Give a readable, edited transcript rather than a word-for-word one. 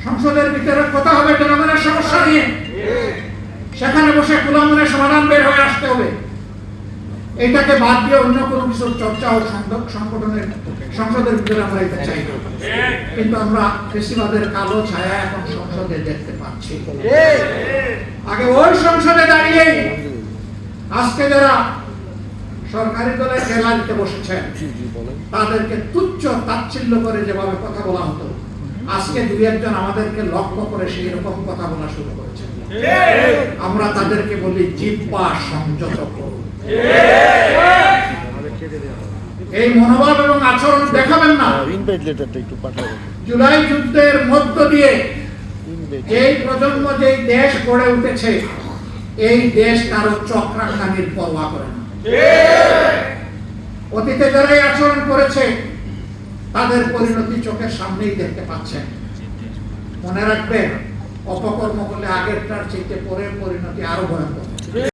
সংসদের ভিতরে কথা হবে জনগণের সমস্যা নিয়ে, সেখানে বসে খোলা মনে সমাধান বের হয়ে আসতে হবে। এটাকে বাদ দিয়ে অন্য কোনো কিছু চর্চা ও সংগঠনের সংসদের ভিতরে আমরা এটা চাই না। কিন্তু আমরা ফেসিবাদের কালো ছায়া এখন সংসদে দেখতে পাচ্ছি। আগে ওই সংসদে দাঁড়িয়ে আজকে যারা সরকারি দলের খেলা দিতে বসেছেন তাদেরকে তুচ্ছ তাচ্ছিল্য করে যেভাবে কথা বলা হতো, আজকে দুই একজন আমাদেরকে লক্ষ্য করে সেই রকম কথা বলা শুরু করেছেন। আমরা তাদেরকে বলি জিহ্বা সংযত করুন। এই মনোভাব এবং আচরণ দেখাবেন না। জুলাই যুদ্ধের মধ্য দিয়ে যেই প্রজন্ম যেই দেশ গড়ে উঠেছে, এই দেশ কারো চক্রাকানীর পরোয়া করে না। অতীতে যারাই আচরণ করেছে তাদের পরিণতি চোখের সামনেই দেখতে পাচ্ছেন। মনে রাখবেন, অপকর্ম করলে আগেরটার চেয়ে পরের পরিণতি আরো ভয়ঙ্কর।